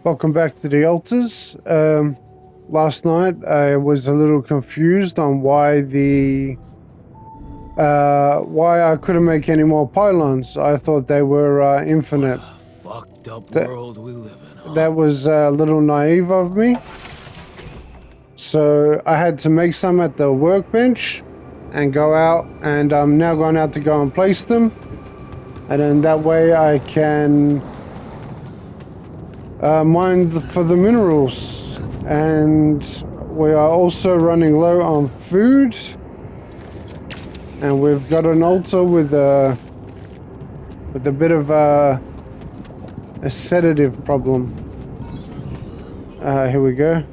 Welcome back to the altars. Last night I was a little confused on why I couldn't make any more pylons. I thought they were infinite. Fucked up That world we live in, huh? that was a little naive of me. So I had to make some at the workbench and go out, and I'm now going out to go and place them. And then that way I can mine for the minerals. And we are also running low on food. And we've got an altar with a bit of a sedative problem. Here we go.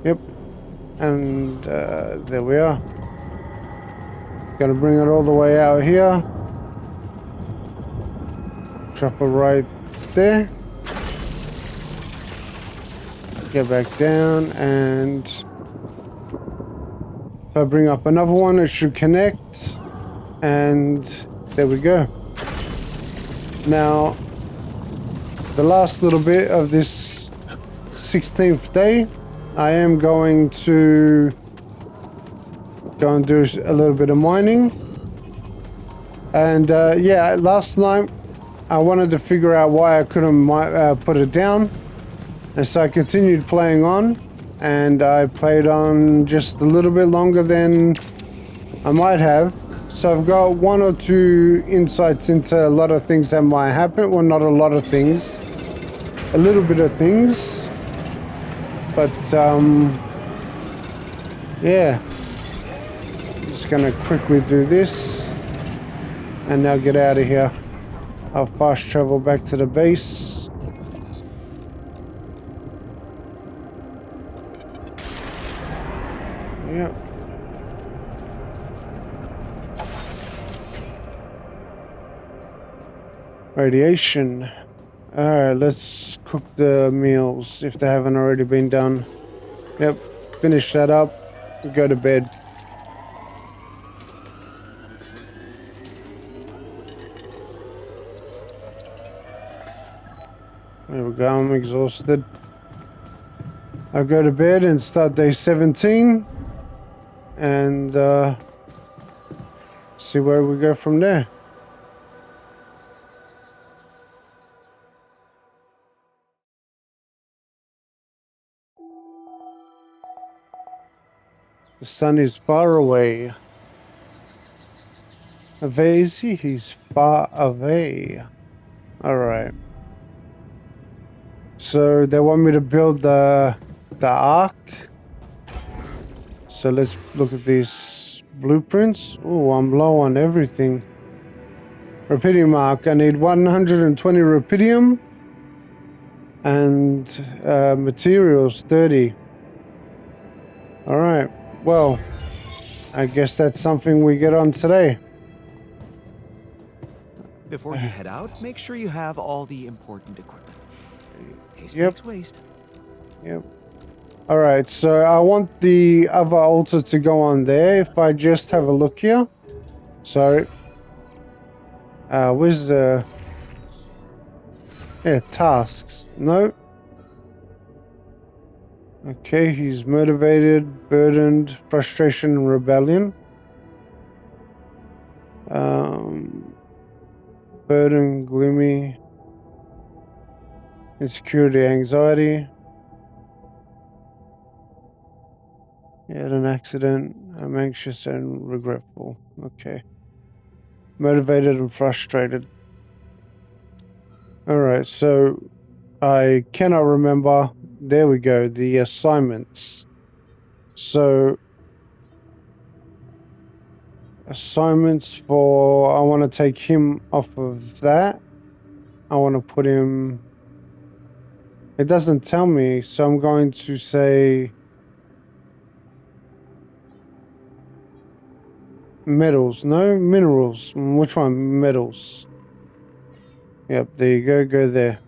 Yep. And there we are. Got to bring it all the way out here. Drop it right there. Get back down, and if I bring up another one, it should connect. And there we go. Now, the last little bit of this 16th day, I am going to go and do a little bit of mining. And yeah, last night I wanted to figure out why I couldn't put it down. And so I continued playing on, and I played on just a little bit longer than I might have. So I've got one or two insights into a lot of things that might happen. Well, not a lot of things, a little bit of things. But yeah, just gonna quickly do this and now get out of here. I'll fast travel back to the base. Yep. Radiation. Alright, let's cook the meals if they haven't already been done. Yep, finish that up, go to bed. There we go, I'm exhausted. I'll go to bed and start day 17 and see where we go from there. The sun is far away. Avazy, he's far away. Alright. So they want me to build the ark. So let's look at these blueprints. Oh, I'm low on everything. Rupidium arc. I need 120 rupidium and materials 30. Alright. Well, I guess that's something we get on today. Before you head out, make sure you have all the important equipment. Haste Yep. makes waste. Yep. Alright, so I want the other altar to go on there. If I just have a look here. So, where's the... Yeah, tasks. No. Okay, he's motivated, burdened, frustration, and rebellion. Burden, gloomy, insecurity, anxiety. He had an accident. I'm anxious and regretful. Okay. Motivated and frustrated. Alright, so I cannot remember. There we go, the assignments. So assignments for, I want to take him off of that. I want to put him, it doesn't tell me, so I'm going to say metals. No, minerals. Which one? Metals. Yep, there you go, go there.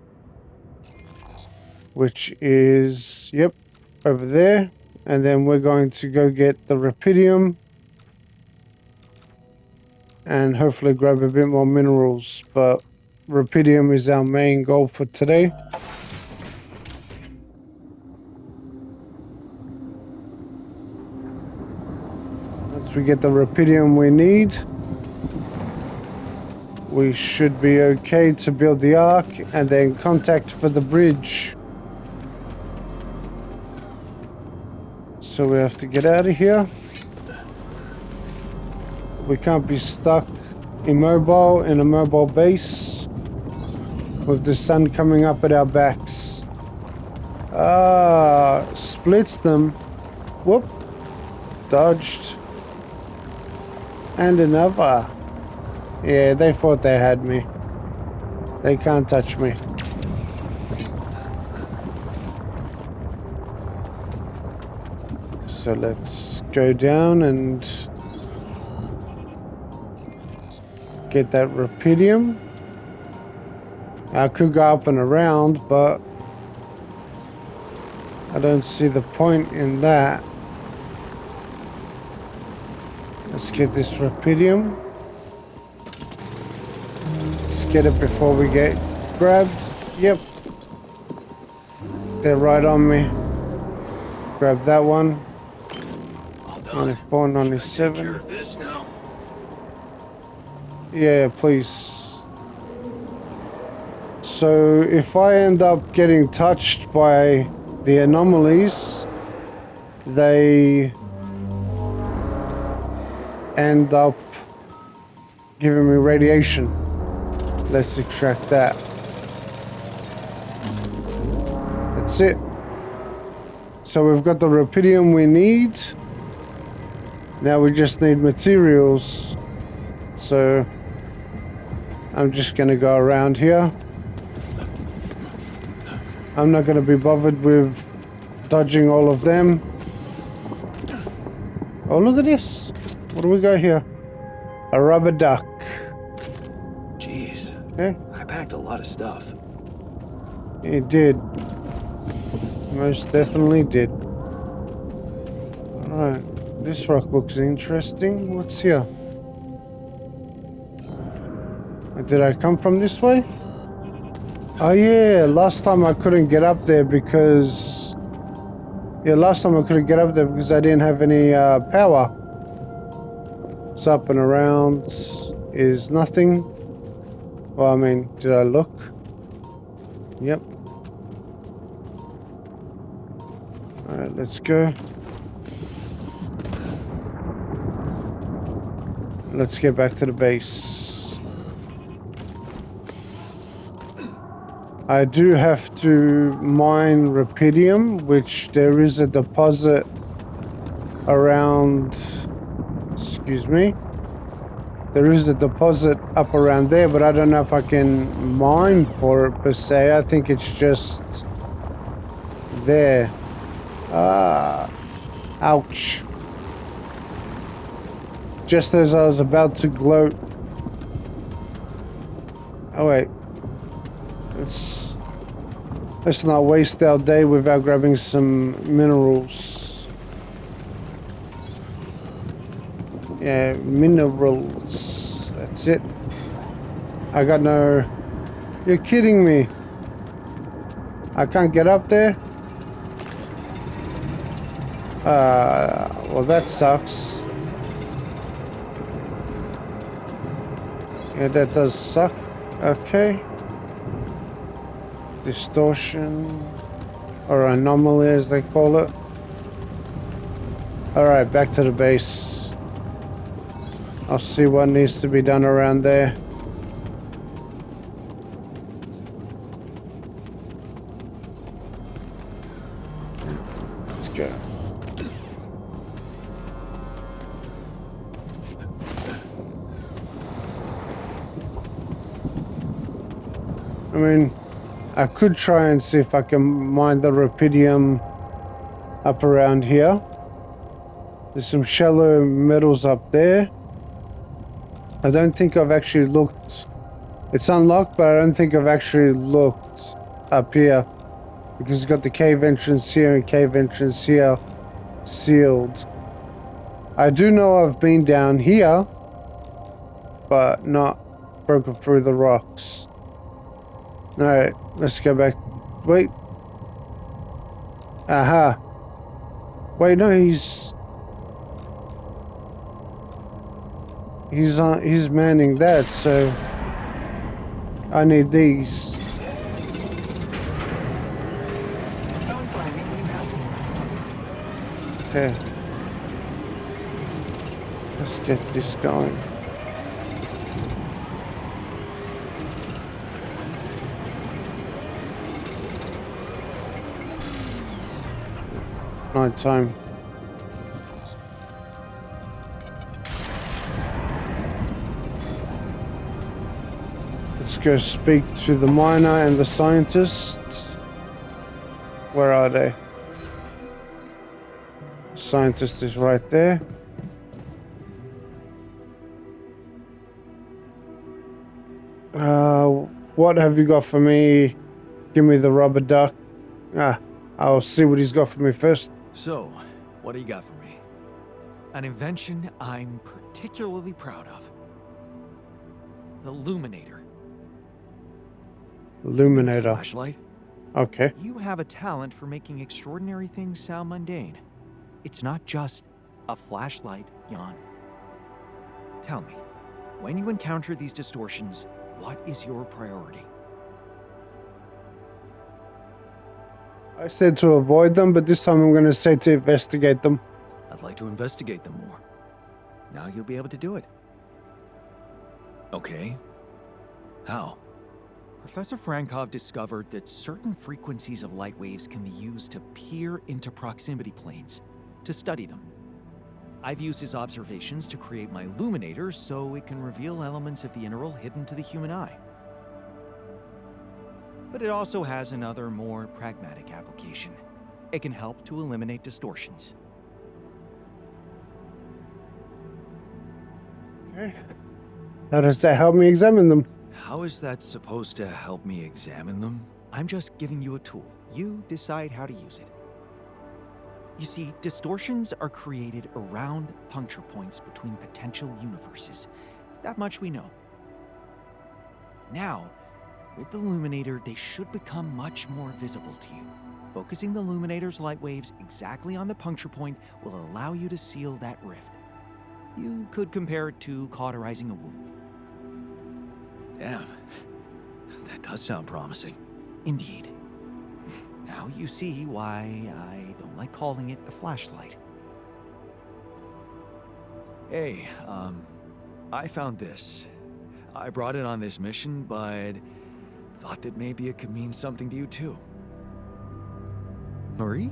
Which is, yep, over there. And then we're going to go get the rupidium and hopefully grab a bit more minerals, but rupidium is our main goal for today. we get the rupidium we need, we should be okay to build the ark and then contact for the bridge. So we have to get out of here. We can't be stuck immobile in a mobile base with the sun coming up at our backs. Splits them. Whoop. Dodged. And another. Yeah, they thought they had me. They can't touch me. So let's go down and get that rupidium. I could go up and around, but I don't see the point in that. Let's get this rupidium. Let's get it before we get grabbed. Yep. They're right on me. Grab that one. 94, 97. Yeah, please. So if I end up getting touched by the anomalies, they end up giving me radiation. Let's extract that. That's it. So we've got the rupidium we need. Now we just need materials. So I'm just gonna go around here. I'm not gonna be bothered with dodging all of them. Oh, look at this. What do we got here? A rubber duck. Jeez. Okay. I packed a lot of stuff. You did. Most definitely did. Alright. This rock looks interesting. What's here? Did I come from this way? Oh yeah, last time I couldn't get up there because... Yeah, last time I couldn't get up there because I didn't have any power. It's up and around is nothing. Well, I mean, did I look? Yep. Alright, let's go. Let's get back to the base. I do have to mine rupidium, which there is a deposit around... Excuse me. There is a deposit up around there, but I don't know if I can mine for it per se. I think it's just there. Ouch. Just as I was about to gloat. Oh wait. Let's not waste our day without grabbing some minerals. Yeah, minerals. That's it. I got no... You're kidding me. I can't get up there? Well that sucks. Yeah, that does suck. Okay. Distortion, or anomaly as they call it. Alright, back to the base. I'll see what needs to be done around there. Let's go. I mean, I could try and see if I can mine the rupidium up around here. There's some shallow metals up there. I don't think I've actually looked. It's unlocked, but I don't think I've actually looked up here. Because it's got the cave entrance here and cave entrance here sealed. I do know I've been down here, but not broken through the rocks. Alright, let's go back. Wait. Aha. Wait, no, he's... He's manning that, so I need these. Phone find me when you have one. Okay. Let's get this going. Night time. Let's go speak to the miner and the scientists. Where are they? Scientist is right there. What have you got for me? Give me the rubber duck. I'll see what he's got for me first. So, what do you got for me? An invention I'm particularly proud of. The Luminator. Illuminator. Flashlight? Okay. You have a talent for making extraordinary things sound mundane. It's not just a flashlight, Jan. Tell me, when you encounter these distortions, what is your priority? I said to avoid them, but this time I'm going to say to investigate them. I'd like to investigate them more. Now you'll be able to do it. Okay. How? Professor Frankov discovered that certain frequencies of light waves can be used to peer into proximity planes, to study them. I've used his observations to create my Luminator so it can reveal elements of the interval hidden to the human eye. But it also has another, more pragmatic application. It can help to eliminate distortions. Okay. How does that help me examine them? How is that supposed to help me examine them? I'm just giving you a tool. You decide how to use it. You see, distortions are created around puncture points between potential universes. That much we know. Now, with the Luminator, they should become much more visible to you. Focusing the Luminator's light waves exactly on the puncture point will allow you to seal that rift. You could compare it to cauterizing a wound. Damn, that does sound promising. Indeed. Now you see why I don't like calling it a flashlight. Hey, I found this. I brought it on this mission, but thought that maybe it could mean something to you too. Marie?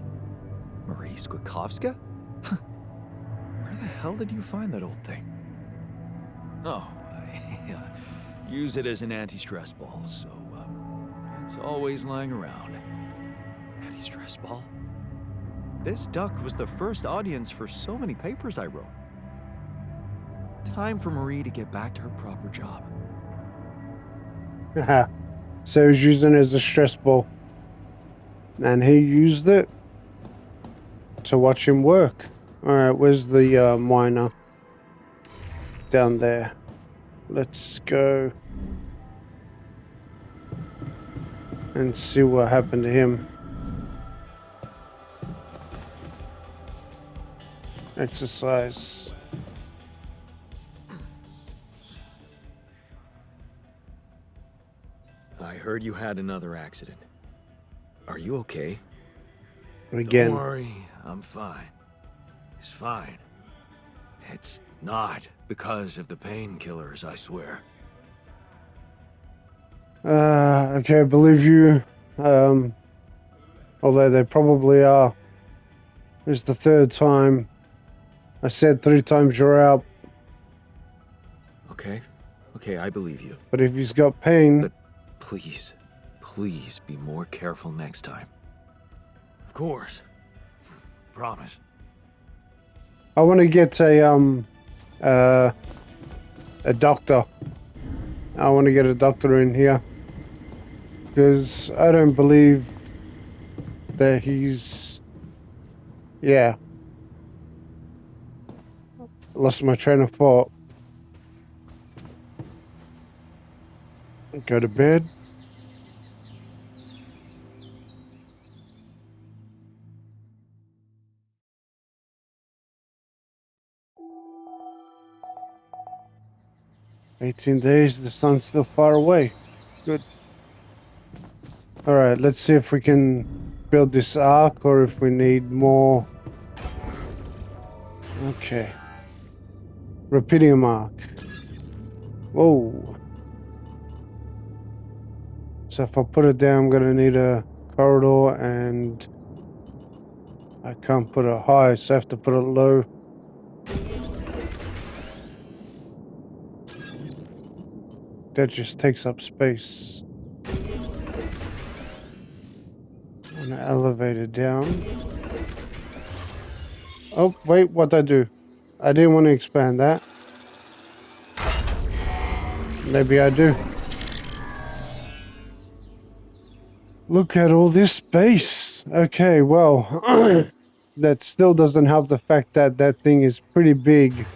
Marie Skwikovska? Where the hell did you find that old thing? Oh, I use it as an anti-stress ball, so it's always lying around. Anti-stress ball? This duck was the first audience for so many papers I wrote. Time for Marie to get back to her proper job. Haha. So he's using it as a stress ball. And he used it to watch him work. Alright, where's the miner? Down there. Let's go and see what happened to him. Exercise. I heard you had another accident. Are you okay? Again. Don't worry, I'm fine. It's fine. It's not because of the painkillers, I swear. Okay, I believe you. Although they probably are. It's the third time. I said 3 times you're out. Okay, I believe you. But if he's got pain, But please be more careful next time. Of course. Promise. I want to get a doctor. I want to get a doctor in here because I don't believe that he's. Yeah. Lost my train of thought. Go to bed. 18 days, the sun's still far away. Good. Alright, let's see if we can build this arc or if we need more. Okay. Rapidium arc. Whoa. So if I put it down, I'm gonna need a corridor, and I can't put it high, so I have to put it low. That just takes up space. And an elevator down. Oh, wait, what'd I do? I didn't want to expand that. Maybe I do. Look at all this space. Okay, well, that still doesn't help the fact that that thing is pretty big.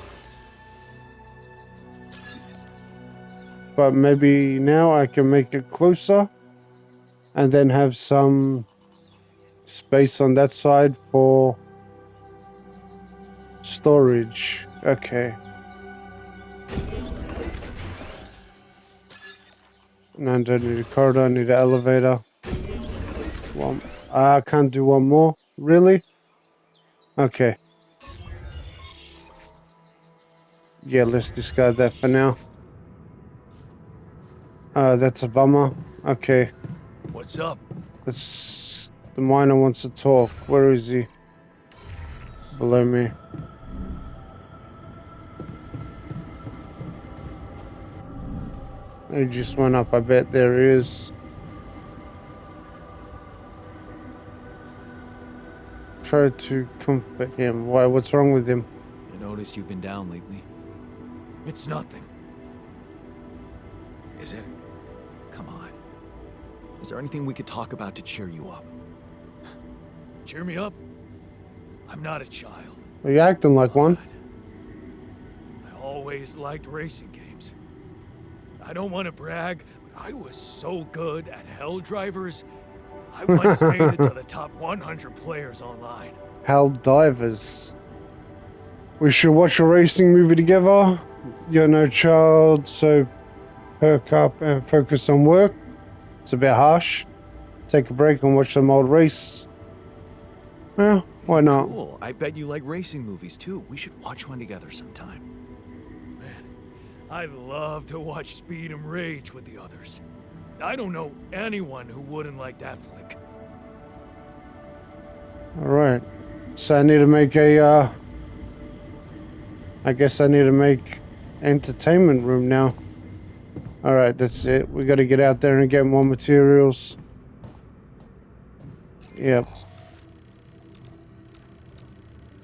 But maybe now I can make it closer and then have some space on that side for storage. Okay. No, I don't need a corridor, I need an elevator. One. I can't do one more. Really? Okay. Yeah, let's discard that for now. That's a bummer. Okay. What's up? Let's... The miner wants to talk. Where is he? Below me. He just went up. I bet there he is. Try to comfort him. Why? What's wrong with him? I noticed you've been down lately. It's nothing. Is it? Come on. Is there anything we could talk about to cheer you up? Cheer me up. I'm not a child. Are you acting like one? I always liked racing games. I don't want to brag, but I was so good at Hell Drivers. I once made it to the top 100 players online. Hell Divers. We should watch a racing movie together. You're no child, so perk up and focus on work. It's a bit harsh. Take a break and watch some old race. Well, why not? Cool. I bet you like racing movies too. We should watch one together sometime. Man, I'd love to watch Speed and Rage with the others. I don't know anyone who wouldn't like that flick. Alright. So I need to make a, I guess I need to make entertainment room now. Alright, that's it. We gotta get out there and get more materials. Yep.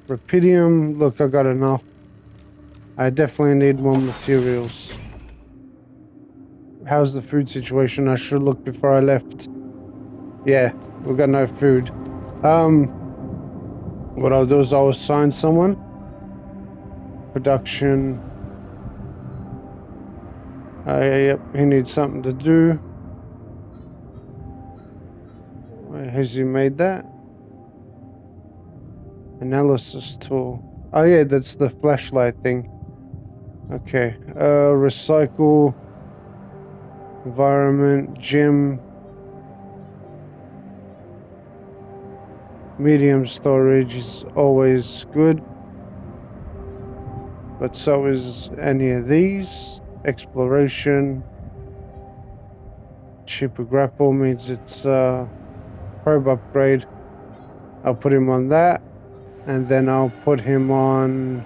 Rapidium, look, I got enough. I definitely need more materials. How's the food situation? I should look before I left. Yeah, we've got no food. What I'll do is I'll assign someone. Production. Yep, he needs something to do. Where has he made that? Analysis tool. Oh yeah, that's the flashlight thing. Okay. Recycle. Environment. Gym. Medium storage is always good. But so is any of these. Exploration. Cheaper grapple means it's probe upgrade. I'll put him on that. And then I'll put him on...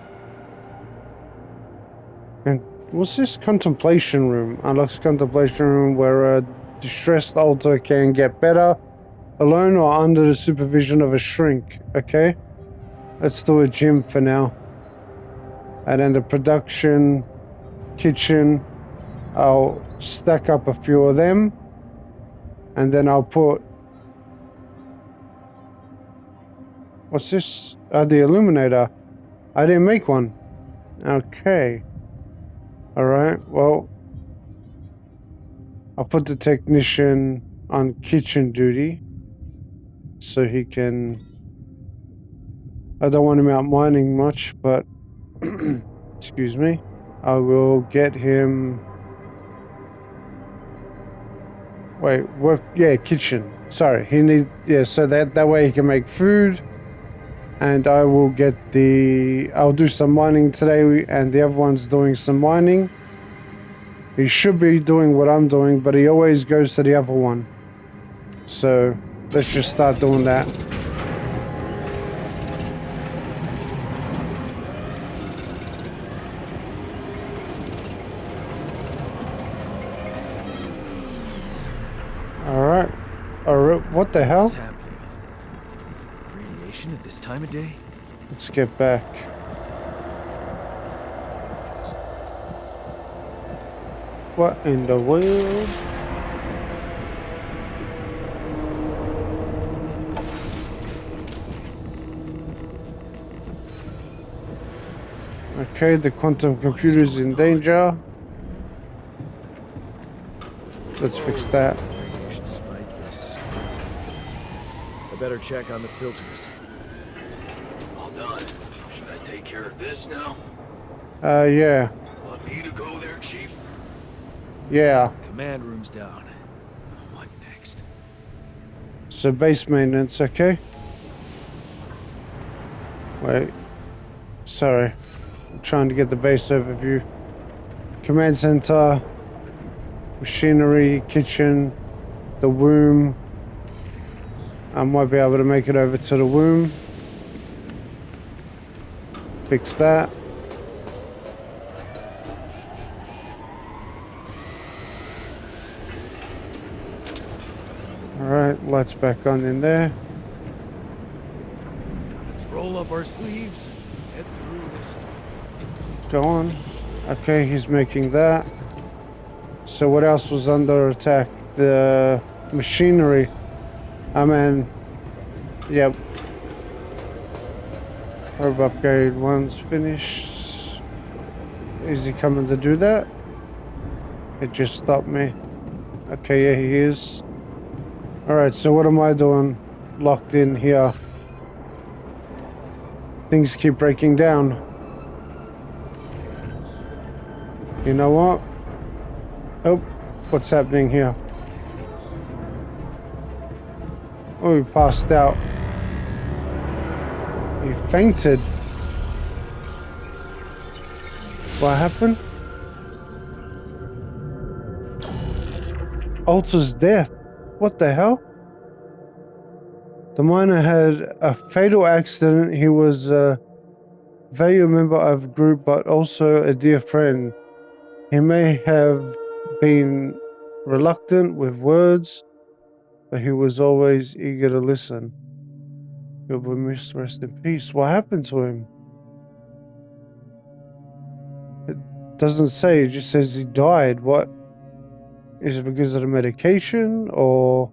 And what's this? Contemplation room. Unlocks contemplation room where a distressed altar can get better alone or under the supervision of a shrink. Okay. Let's do a gym for now. And then the production kitchen. I'll stack up a few of them. And then I'll put... What's this? The illuminator. I didn't make one. Okay. Alright, well. I'll put the technician on kitchen duty. So he can... I don't want him out mining much, but... excuse me. I will get him Wait, work, yeah, kitchen. Sorry, he need, yeah, so that way he can make food, and I will get I'll do some mining today, and the other one's doing some mining. He should be doing what I'm doing, but he always goes to the other one. So let's just start doing that. Alright. Alright, what the hell? What's happening? Radiation at this time of day? Let's get back. What in the world? Okay, the quantum computer is in danger. Let's fix that. Radiation spike is... I better check on the filters. All done. Should I take care of this now? Yeah. Want me to go there, Chief? Yeah. Command room's down. What next? So base maintenance, okay? Wait. Sorry. I'm trying to get the base overview. Command center. Machinery, kitchen, the womb. I might be able to make it over to the womb. Fix that. Alright, lights back on in there. Let's roll up our sleeves and get through this. Go on. Okay, he's making that. So what else was under attack? The machinery. I mean, yep. Herb upgrade one's finished. Is he coming to do that? It just stopped me. Okay, yeah, he is. Alright, so what am I doing? Locked in here. Things keep breaking down. You know what? Oh, what's happening here? Oh, he passed out. He fainted. What happened? Alta's death. What the hell? The miner had a fatal accident. He was a valued member of the group, but also a dear friend. He may have been reluctant with words, but he was always eager to listen. He'll be missed. Rest in peace. What happened to him? It doesn't say. It just says he died. What? Is it because of the medication or?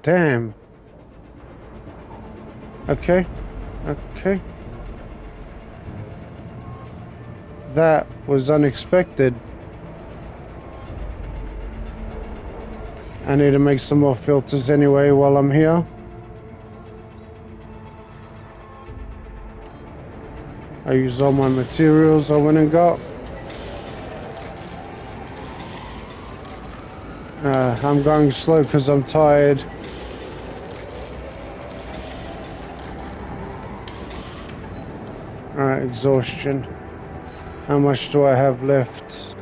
Damn. Okay. Okay. That was unexpected. I need to make some more filters anyway while I'm here. I used all my materials I went and got. I'm going slow because I'm tired. Alright, exhaustion. How much do I have left?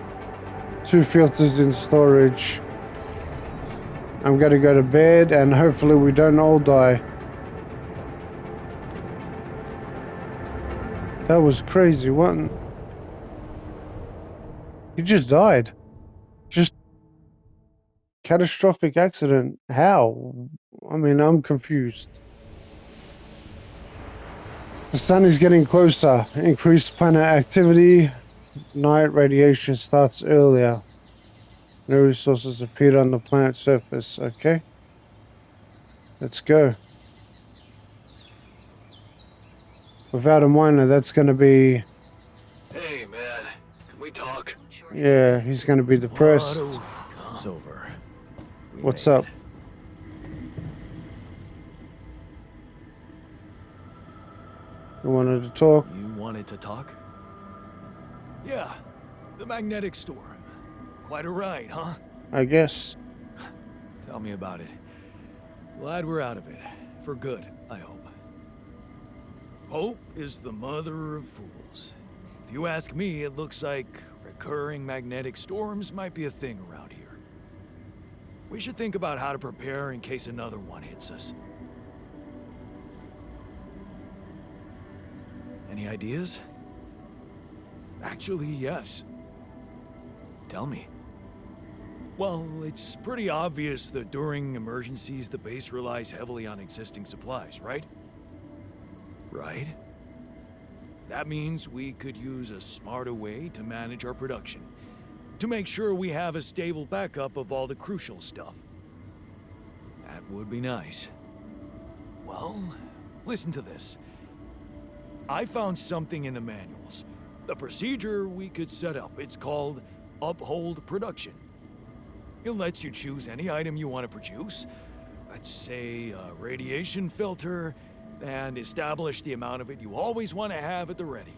2 filters in storage. I'm gonna go to bed and hopefully we don't all die. That was crazy, what? He just died. Just catastrophic accident. How? I mean, I'm confused. The sun is getting closer. Increased planet activity. Night radiation starts earlier. No resources appeared on the planet's surface. Okay. Let's go. Without a miner, that's going to be... Hey, man. Can we talk? Yeah, he's going to be depressed. It's over. We What's made up? it. You wanted to talk? You wanted to talk? Yeah, the magnetic storm. Quite a ride, huh? I guess. Tell me about it. Glad we're out of it. For good, I hope. Hope is the mother of fools. If you ask me, it looks like recurring magnetic storms might be a thing around here. We should think about how to prepare in case another one hits us. Any ideas? Actually, yes. Tell me. Well, it's pretty obvious that during emergencies, the base relies heavily on existing supplies, right? Right? That means we could use a smarter way to manage our production, to make sure we have a stable backup of all the crucial stuff. That would be nice. Well, listen to this. I found something in the manuals. The procedure we could set up. It's called Uphold Production. It lets you choose any item you want to produce. Let's say a radiation filter, and establish the amount of it you always want to have at the ready.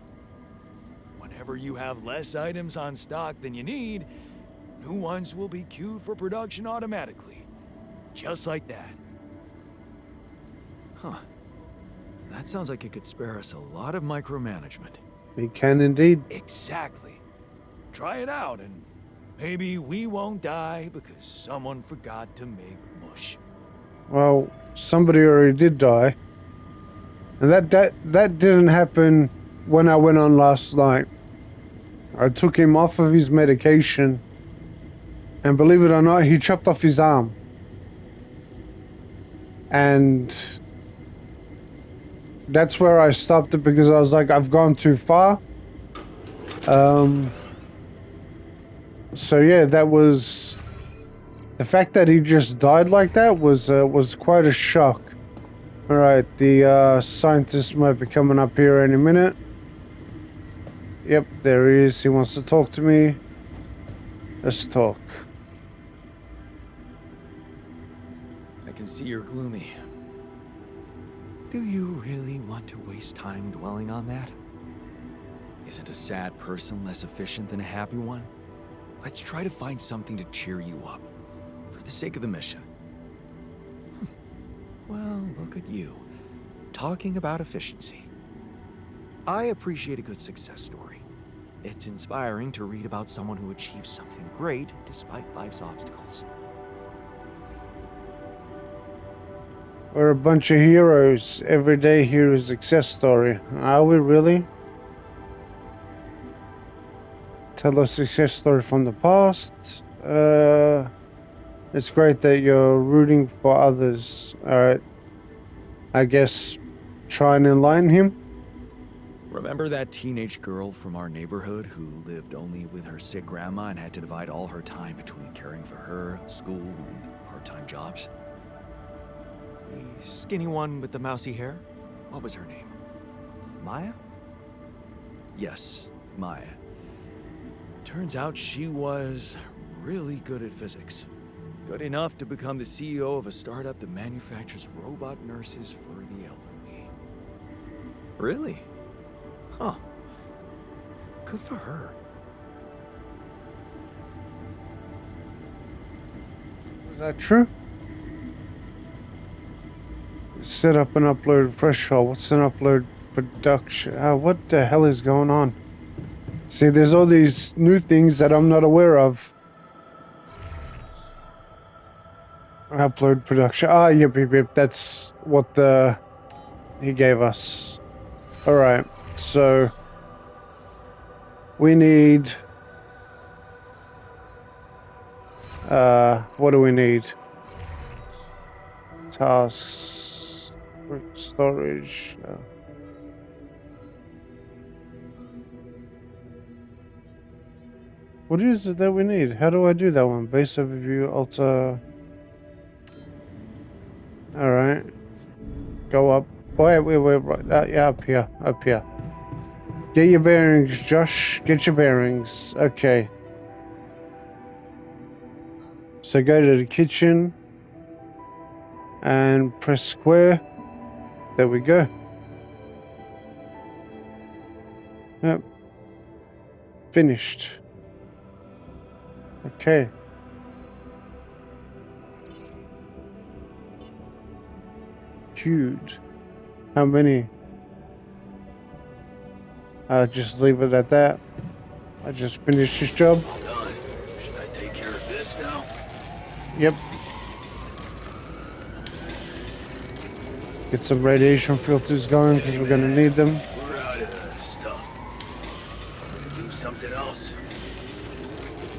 Whenever you have less items on stock than you need, new ones will be queued for production automatically. Just like that. Huh. That sounds like it could spare us a lot of micromanagement. It can indeed. Exactly. Try it out, and maybe we won't die because someone forgot to make mush. Well, somebody already did die. And that didn't happen when I went on last night. I took him off of his medication, and believe it or not, he chopped off his arm. And that's where I stopped it, because I was like, I've gone too far. So yeah, that was... The fact that he just died like that was quite a shock. Alright, the scientist might be coming up here any minute. Yep, there he is. He wants to talk to me. Let's talk. I can see you're gloomy. Do you really want to waste time dwelling on that? Isn't a sad person less efficient than a happy one? Let's try to find something to cheer you up, for the sake of the mission. Well, look at you, talking about efficiency. I appreciate a good success story. It's inspiring to read about someone who achieved something great despite life's obstacles. We're a bunch of heroes. Everyday hero success story. Are we really? Tell a success story from the past. It's great that you're rooting for others. Alright. I guess try and enlighten him. Remember that teenage girl from our neighborhood who lived only with her sick grandma and had to divide all her time between caring for her, school, and part-time jobs? The skinny one with the mousy hair? What was her name? Maya? Yes, Maya. Turns out she was really good at physics. Good enough to become the CEO of a startup that manufactures robot nurses for the elderly. Really? Huh. Good for her. Is that true? Set up and upload threshold. What's an upload production? What the hell is going on? See, there's all these new things that I'm not aware of. Upload production. Yep. That's what he gave us. Alright, so we need... what do we need? Tasks, storage. What is it that we need? How do I do that one? Base overview, alter. Alright. Go up. Wait. Right. Yeah, up here. Get your bearings, Josh. Get your bearings. Okay. So go to the kitchen and press square. There we go. Yep. Finished. Okay. Huge. How many? I'll just leave it at that. I just finished this job. All done. Should I take care of this now? Yep. Get some radiation filters going because we're gonna need them. We're out of stuff. Gonna do something else.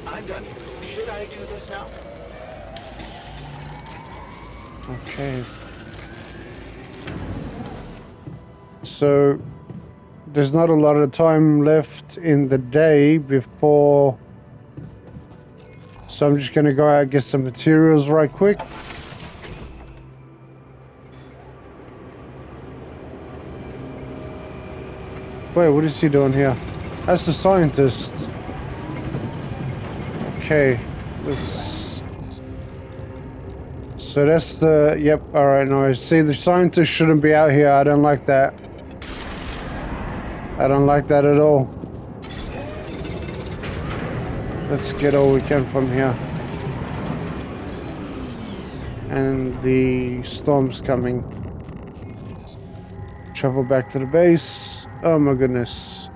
I'm done. Should I do this now? Okay. So there's not a lot of time left in the day before, so I'm just gonna go out and get some materials right quick. Wait, what is he doing here? That's the scientist. Okay, let's... So that's the... Yep, alright, no. See, the scientist shouldn't be out here. I don't like that. I don't like that at all. Let's get all we can from here. And the storm's coming. Travel back to the base. Oh my goodness.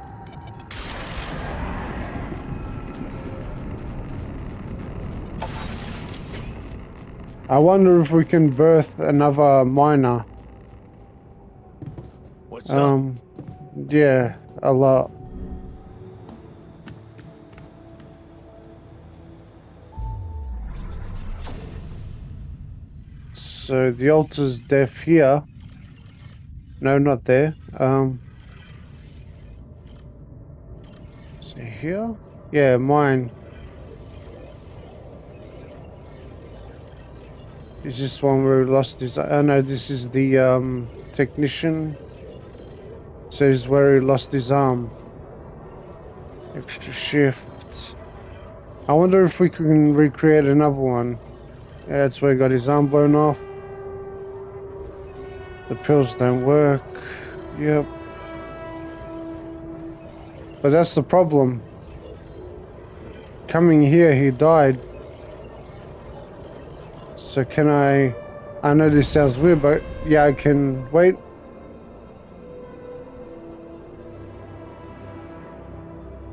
I wonder if we can birth another miner. What's up? Yeah, a lot. So the altar's deaf here. No, not there. See here? Yeah, mine. Is this one where he lost his... Oh no, this is the technician. So this is where he lost his arm. Extra shift. I wonder if we can recreate another one. Yeah, that's where he got his arm blown off. The pills don't work. Yep. But that's the problem. Coming here, he died. So can I know this sounds weird, but yeah, I can wait.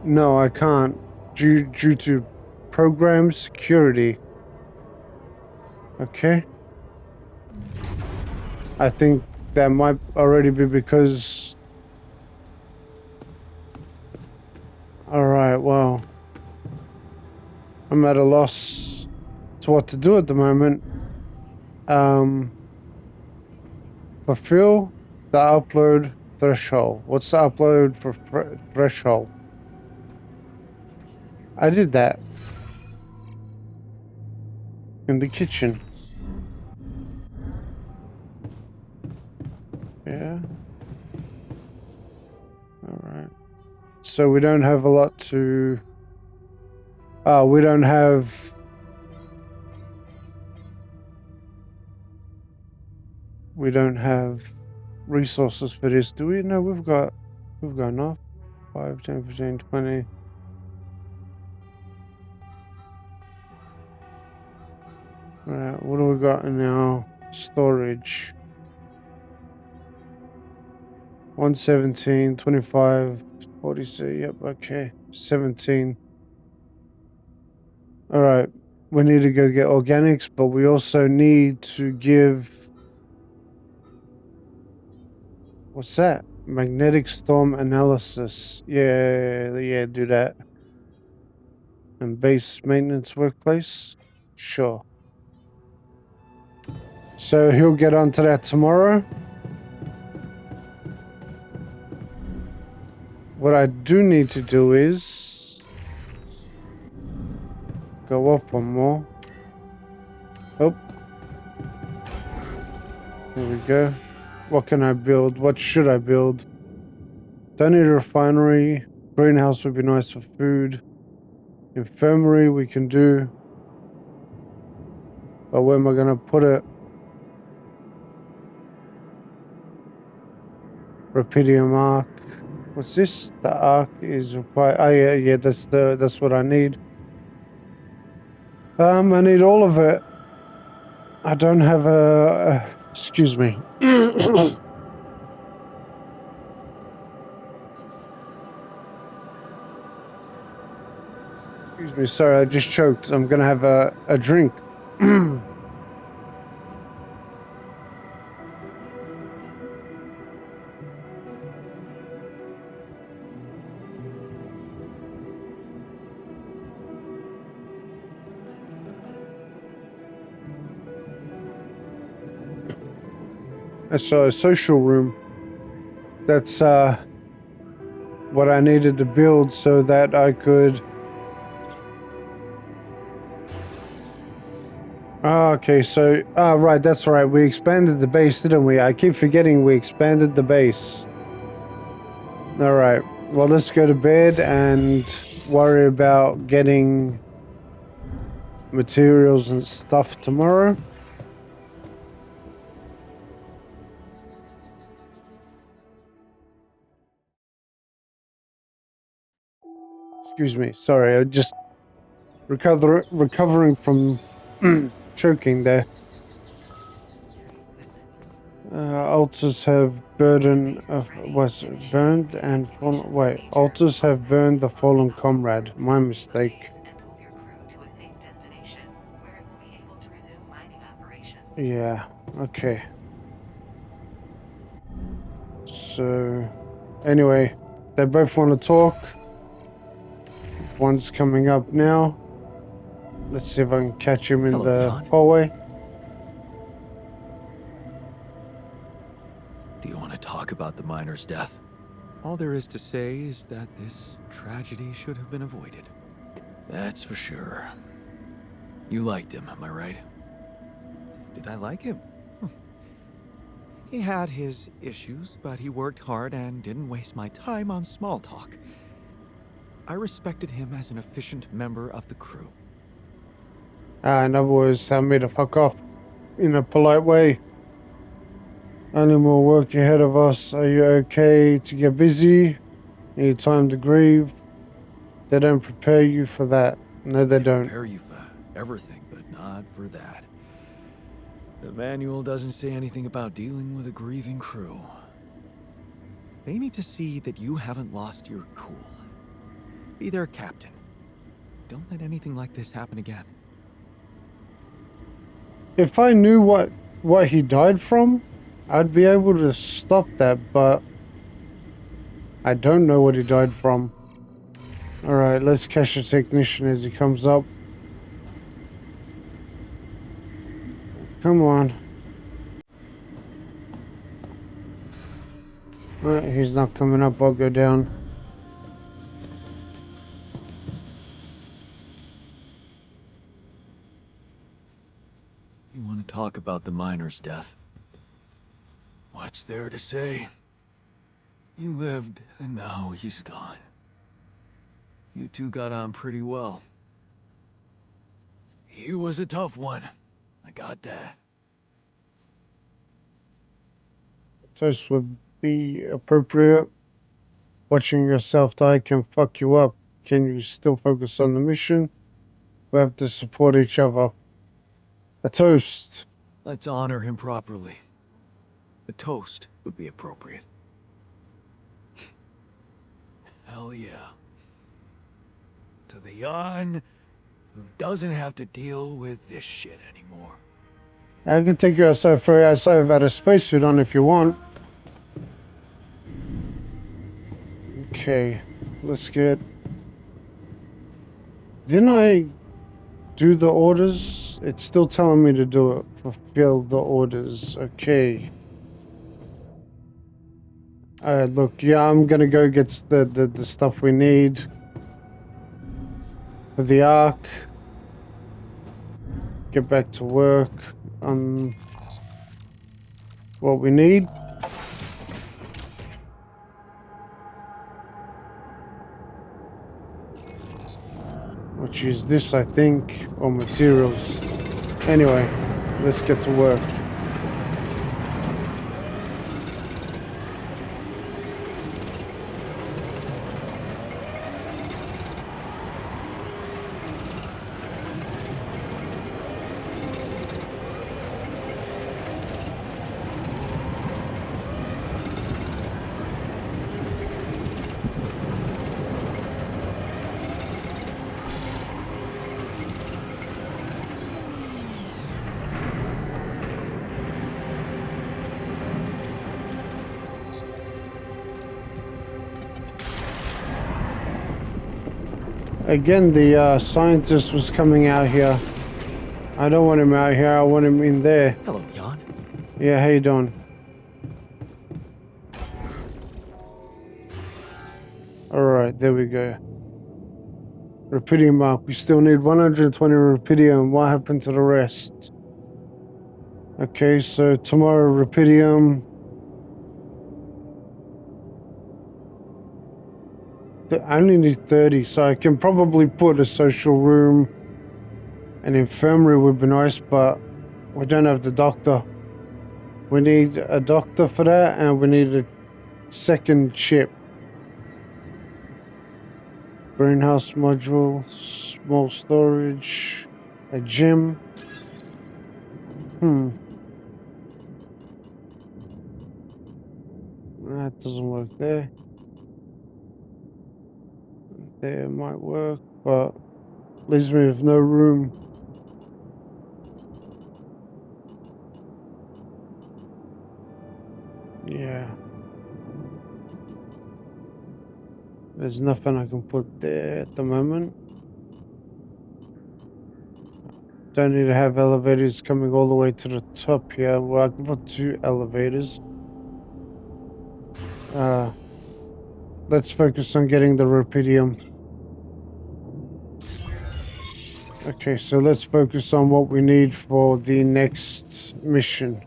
No, I can't. Due to program security. Okay. I think that might already be because... Alright, well... I'm at a loss to what to do at the moment. Fulfill the upload threshold. What's the upload for threshold? I did that. In the kitchen. Yeah. Alright. So we don't have a lot to... we don't have... We don't have resources for this, do we? No, we've got enough. 5, 10, 15, 20. Alright, what do we got in our storage? 117, 25, 46, yep, okay. 17. Alright, we need to go get organics, but we also need to give... What's that? Magnetic storm analysis. Yeah, do that. And base maintenance workplace? Sure. So he'll get onto that tomorrow. What I do need to do is go up one more. Oh. There we go. What can I build? What should I build? Don't need a refinery. Greenhouse would be nice for food. Infirmary we can do. But where am I going to put it? Rapidium arc. What's this? The arc is required. Oh yeah, that's what I need. I need all of it. I don't have excuse me. Excuse me, sorry, I just choked. I'm gonna have a drink. That's a social room. That's what I needed to build so that I could. Okay, so right, that's right. We expanded the base, didn't we? I keep forgetting we expanded the base. All right. Well, let's go to bed and worry about getting materials and stuff tomorrow. Excuse me. Sorry, I just recovering from choking there. Altars have burden of was burned and fallen. Wait, altars have burned the fallen comrade. My mistake. Yeah. Okay. So, anyway, they both want to talk. One's coming up now. Let's see if I can catch him in Hello, the Leon. hallway. Do you want to talk about the miner's death? All there is to say is that this tragedy should have been avoided. That's for sure. You liked him, am I right? Did I like him? He had his issues, but he worked hard and didn't waste my time on small talk. I respected him as an efficient member of the crew. In other words, tell me to fuck off in a polite way. Only more work ahead of us. Are you okay to get busy? Need time to grieve? They don't prepare you for that. No, they don't. Prepare you for everything, but not for that. The manual doesn't say anything about dealing with a grieving crew. They need to see that you haven't lost your cool. Be their captain. Don't let anything like this happen again. If I knew what he died from, I'd be able to stop that, but I don't know what he died from. Alright, let's catch the technician as he comes up. Come on. Right, he's not coming up, I'll go down. You want to talk about the miner's death? What's there to say? He lived, and now he's gone. You two got on pretty well. He was a tough one. I got that. Toast would be appropriate. Watching yourself die can fuck you up. Can you still focus on the mission? We have to support each other. A toast. Let's honor him properly. A toast would be appropriate. Hell yeah. To the Yarn who doesn't have to deal with this shit anymore. I can take you outside for outside without a spacesuit on if you want. Okay, let's get. Didn't I do the orders? It's still telling me to do it. Fulfill the orders. Okay. Alright, look, yeah, I'm gonna go get the stuff we need for the Ark. Get back to work on what we need. Which is this, I think, or materials. Anyway, let's get to work. Again, the scientist was coming out here. I don't want him out here. I want him in there. Hello, Jan. Yeah, how you doing? Alright, there we go. Rupidium mark. We still need 120 rupidium. What happened to the rest? Okay, so tomorrow rupidium. I only need 30, so I can probably put a social room. An infirmary would be nice, but we don't have the doctor. We need a doctor for that, and we need a second ship. Greenhouse module, small storage, a gym. That doesn't work there. There might work, but leaves me with no room. Yeah. There's nothing I can put there at the moment. Don't need to have elevators coming all the way to the top here. Well, I can put 2 elevators. Let's focus on getting the rupidium. Okay, so let's focus on what we need for the next mission.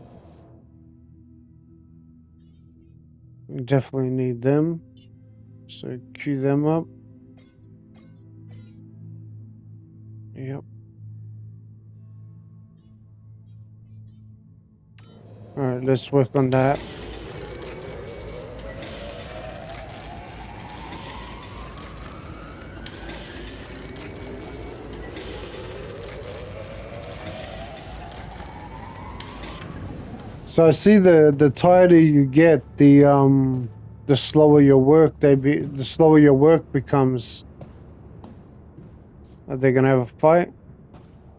We definitely need them. So queue them up. Yep. Alright, let's work on that. So I see the tighter you get, the slower your work the slower your work becomes. Are they gonna have a fight?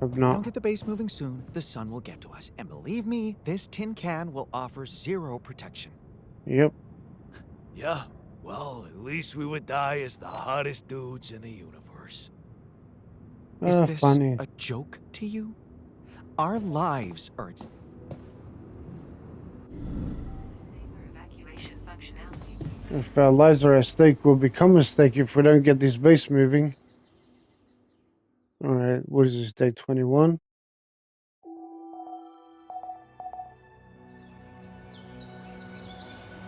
Hope Don't not. get the base moving soon, the sun will get to us. And believe me, this tin can will offer 0 protection. Yep. Yeah, well, at least we would die as the hottest dudes in the universe. Is this Funny. a joke to you? Our lives are... Evacuation functionality. If our lives are at stake, we'll become a stake if we don't get this base moving. Alright, what is this, day 21?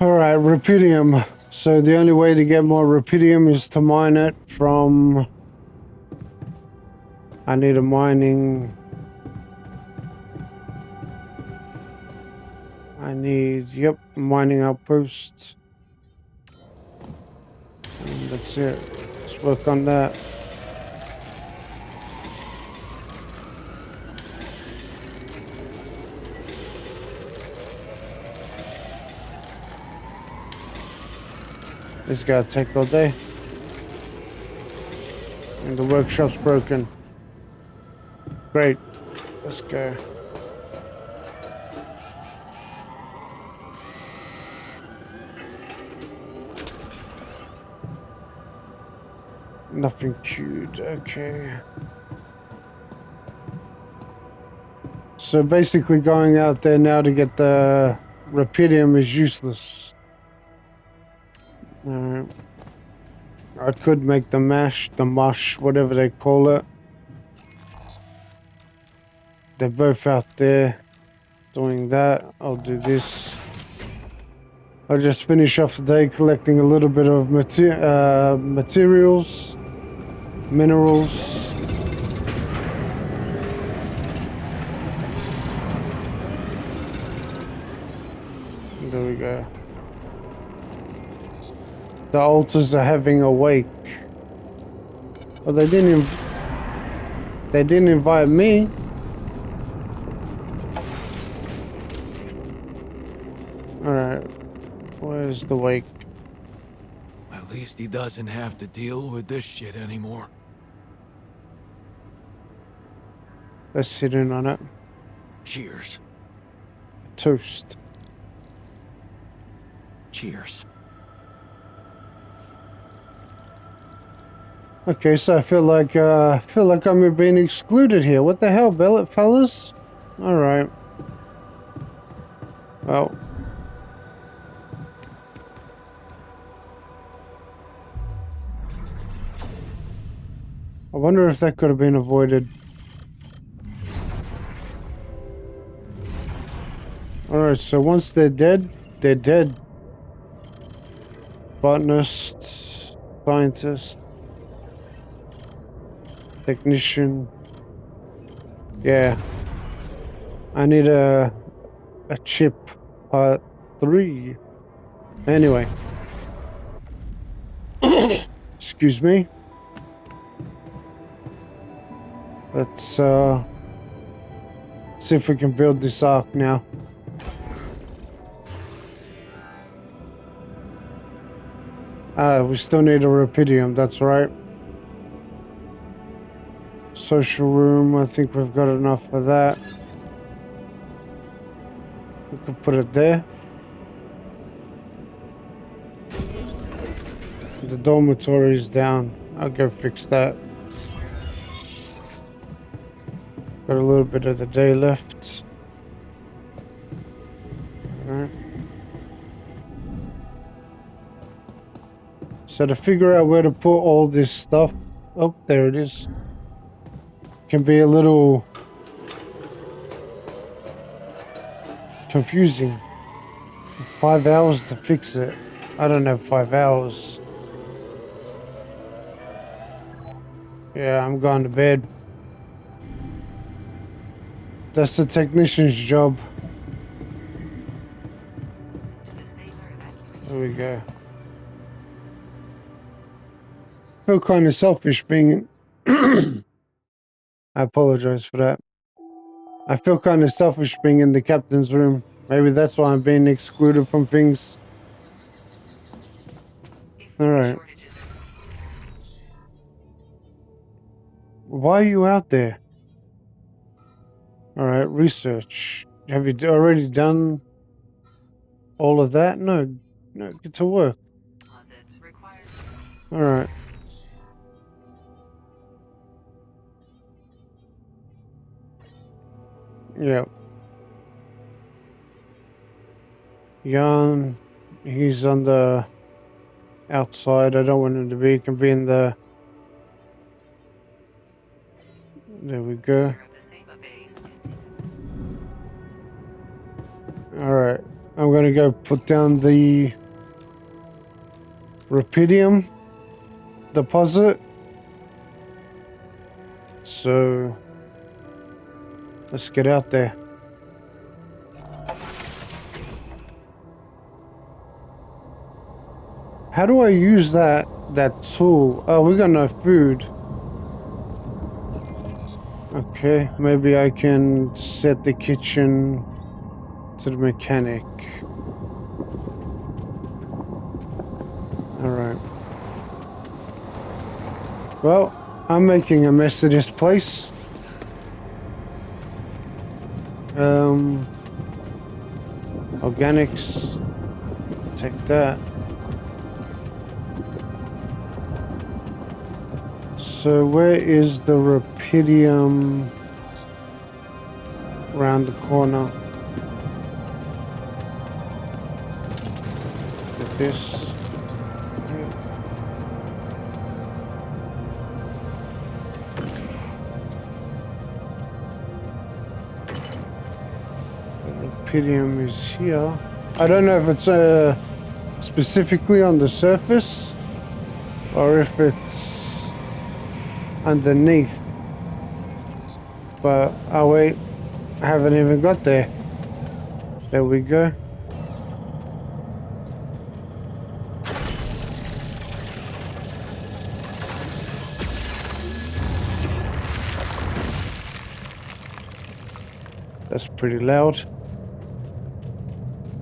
Alright, rupidium. So the only way to get more rupidium is to mine it from... I need a mining... I need, yep, mining outpost. And that's it. Let's work on that. This gotta take all day. And the workshop's broken. Great. Let's go. Nothing queued. Okay. So basically going out there now to get the rupidium is useless. Alright. I could make the mush, whatever they call it. They're both out there doing that. I'll do this. I'll just finish off the day collecting a little bit of materials, minerals. There we go. The altars are having a wake. Well, they didn't invite me. Alright. Where's the wake? At least he doesn't have to deal with this shit anymore. Let's sit in on it. Cheers. Toast. Cheers. Okay, so I feel like I'm being excluded here. What the hell, Bellet fellas? All right. Well. I wonder if that could have been avoided. Alright, so once they're dead, they're dead. Botanist, scientist, technician. Yeah. I need a chip part 3. Anyway. Excuse me. Let's see if we can build this arc now. We still need a rupidium, that's right. Social room, I think we've got enough for that. We could put it there. The dormitory is down. I'll go fix that. Got a little bit of the day left. Alright. So to figure out where to put all this stuff, oh, there it is, can be a little confusing. 5 hours to fix it. I don't have 5 hours. Yeah, I'm going to bed. That's the technician's job. There we go. I feel kind of selfish being... I apologize for that. I feel kind of selfish being in the captain's room. Maybe that's why I'm being excluded from things. Alright. Why are you out there? Alright, research. Have you already done all of that? No, get to work. Alright. Yeah. Jan, he's on the outside. I don't want him to be. He can be in the... There we go. Alright. I'm gonna go put down the rupidium deposit. So let's get out there. How do I use that tool? Oh, we got no food. Okay, maybe I can set the kitchen to the mechanic. Alright. Well, I'm making a mess of this place. Organics. Take that. So where is the rupidium? Around the corner. Get this. Rupidium is here. I don't know if it's specifically on the surface or if it's underneath. But oh wait, I haven't even got there. There we go. That's pretty loud.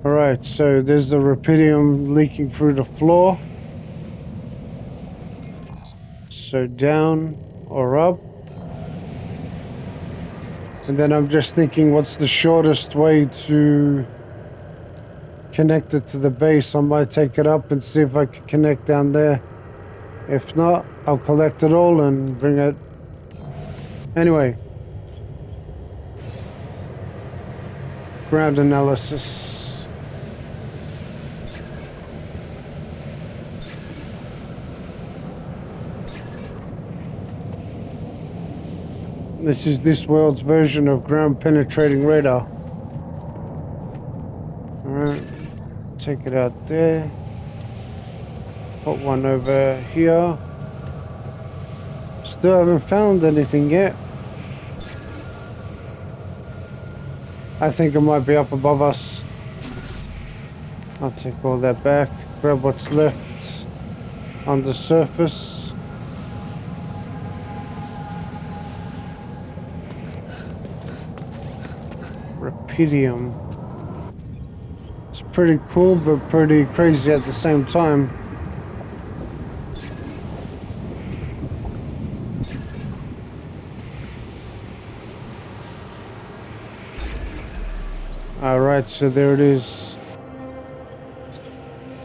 Alright, so there's the rupidium leaking through the floor. So down or up. And then I'm just thinking, what's the shortest way to connect it to the base? I might take it up and see if I can connect down there. If not, I'll collect it all and bring it. Anyway. Ground analysis. This is this world's version of ground penetrating radar. Alright. Take it out there. Put one over here. Still haven't found anything yet. I think it might be up above us. I'll take all that back. Grab what's left on the surface. Rapidium. It's pretty cool, but pretty crazy at the same time. Alright, so there it is.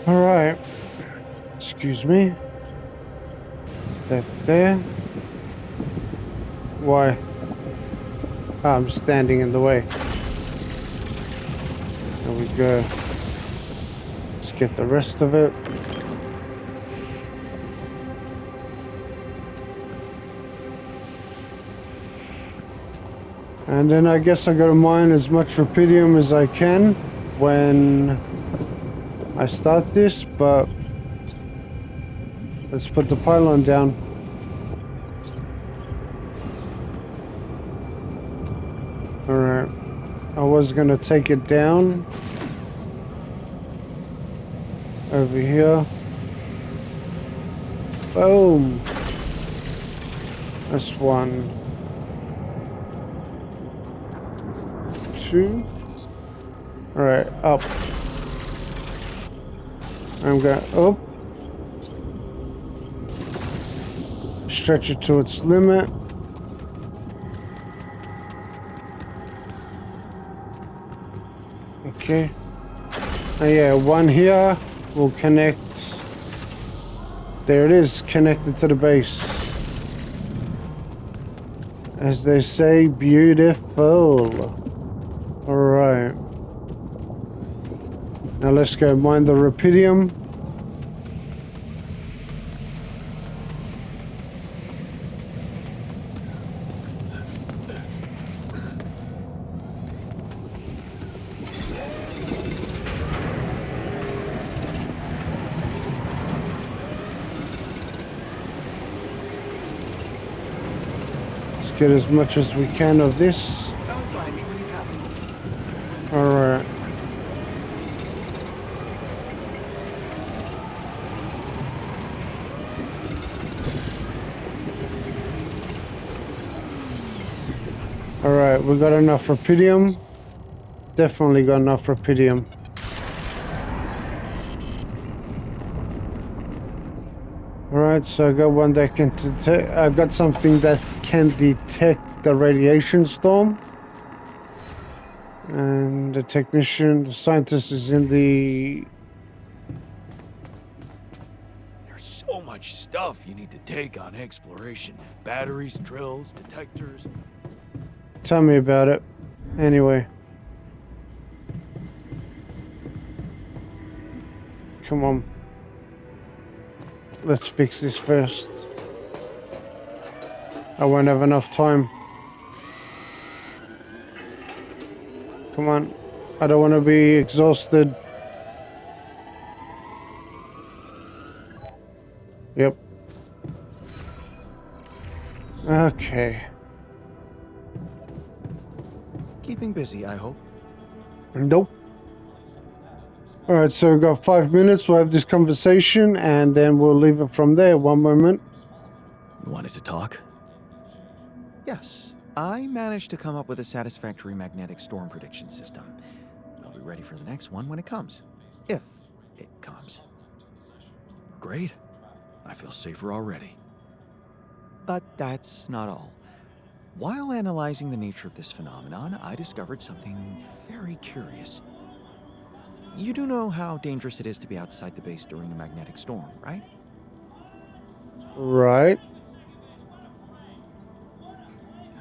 Alright. Excuse me. That there. Why? I'm standing in the way. There we go. Let's get the rest of it. And then I guess I gotta mine as much rupidium as I can when I start this, but let's put the pylon down. Alright, I was gonna take it down over here. Boom! That's one. Two. Alright, up. I'm gonna up. Stretch it to its limit. Okay. And yeah, one here will connect. There it is, connected to the base. As they say, beautiful. Alright. Now let's go mine the rupidium. Let's get as much as we can of this. Alright. Alright, we got enough rupidium. Definitely got enough rupidium. Alright, so I got one that can detect. I've got something that can detect the radiation storm. And the technician, the scientist is in the... There's so much stuff you need to take on exploration. Batteries, drills, detectors. Tell me about it. Anyway. Come on. Let's fix this first. I won't have enough time. Come on. I don't want to be exhausted. Yep. Okay. Keeping busy, I hope. Nope. Alright, so we've got 5 minutes. We'll have this conversation and then we'll leave it from there. One moment. You wanted to talk? Yes, I managed to come up with a satisfactory magnetic storm prediction system. I'll be ready for the next one when it comes. If it comes. Great. I feel safer already. But that's not all. While analyzing the nature of this phenomenon, I discovered something very curious. You do know how dangerous it is to be outside the base during a magnetic storm, right? Right.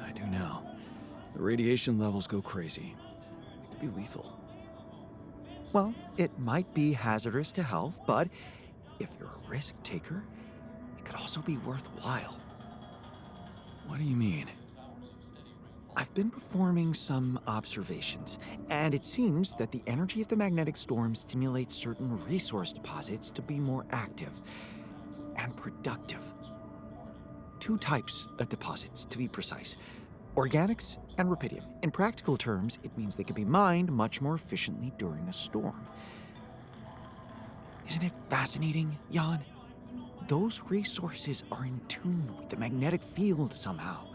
I do now. The radiation levels go crazy. It could be lethal. Well, it might be hazardous to health, but if you're a risk taker, it could also be worthwhile. What do you mean? I've been performing some observations, and it seems that the energy of the magnetic storm stimulates certain resource deposits to be more active and productive. 2 types of deposits, to be precise: organics and rupidium. In practical terms, it means they can be mined much more efficiently during a storm. Isn't it fascinating, Jan? Those resources are in tune with the magnetic field somehow.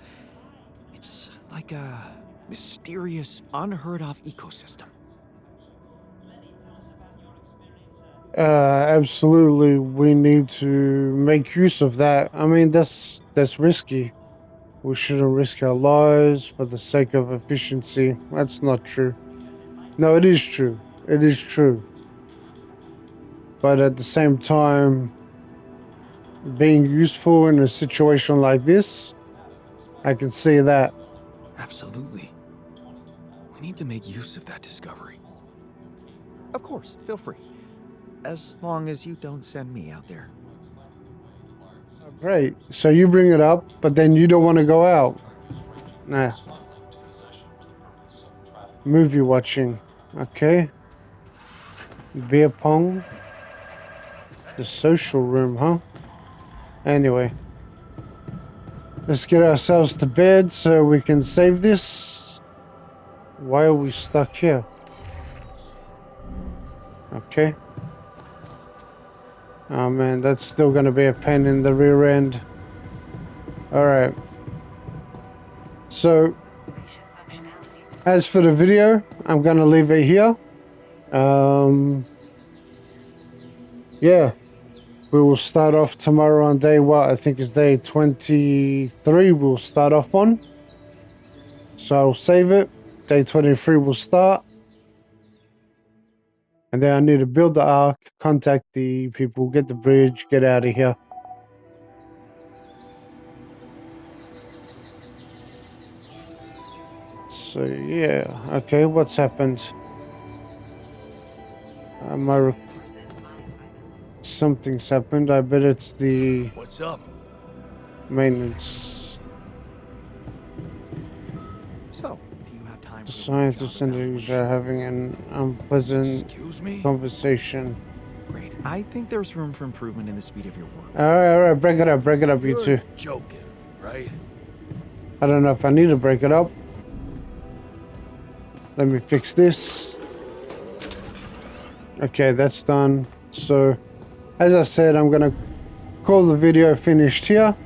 It's like a mysterious, unheard-of ecosystem. Absolutely, we need to make use of that. I mean, that's risky. We shouldn't risk our lives for the sake of efficiency. That's not true. No, it is true. It is true. But at the same time, being useful in a situation like this, I can see that. Absolutely. We need to make use of that discovery. Of course, feel free. As long as you don't send me out there. Great. So you bring it up, but then you don't want to go out. Nah. Movie watching. Okay. Beer pong. The social room, huh? Anyway. Let's get ourselves to bed so we can save this. Why are we stuck here? Okay. Oh man, that's still gonna be a pain in the rear end. Alright. So, as for the video, I'm gonna leave it here. Yeah. We will start off tomorrow on day what? I think it's day 23 we'll start off on. So I'll save it. Day 23 will start. And then I need to build the ark, contact the people, get the bridge, get out of here. So yeah, okay, what's happened? Something's happened. I bet it's the What's up? maintenance. So, do you have time The for scientists and the user are having an unpleasant Excuse me? conversation. Great. I think there's room for improvement in the speed of your work. Alright, break it up, you You're two. joking, right? I don't know if I need to break it up. Let me fix this. Okay, that's done. So, as I said, I'm gonna call the video finished here.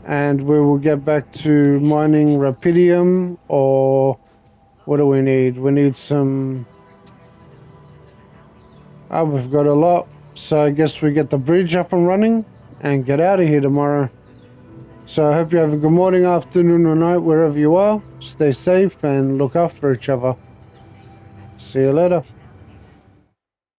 And we will get back to mining rupidium, or what do we need? We need some... Oh, we've got a lot. So I guess we get the bridge up and running and get out of here tomorrow. So I hope you have a good morning, afternoon, or night, wherever you are. Stay safe and look after each other. See you later.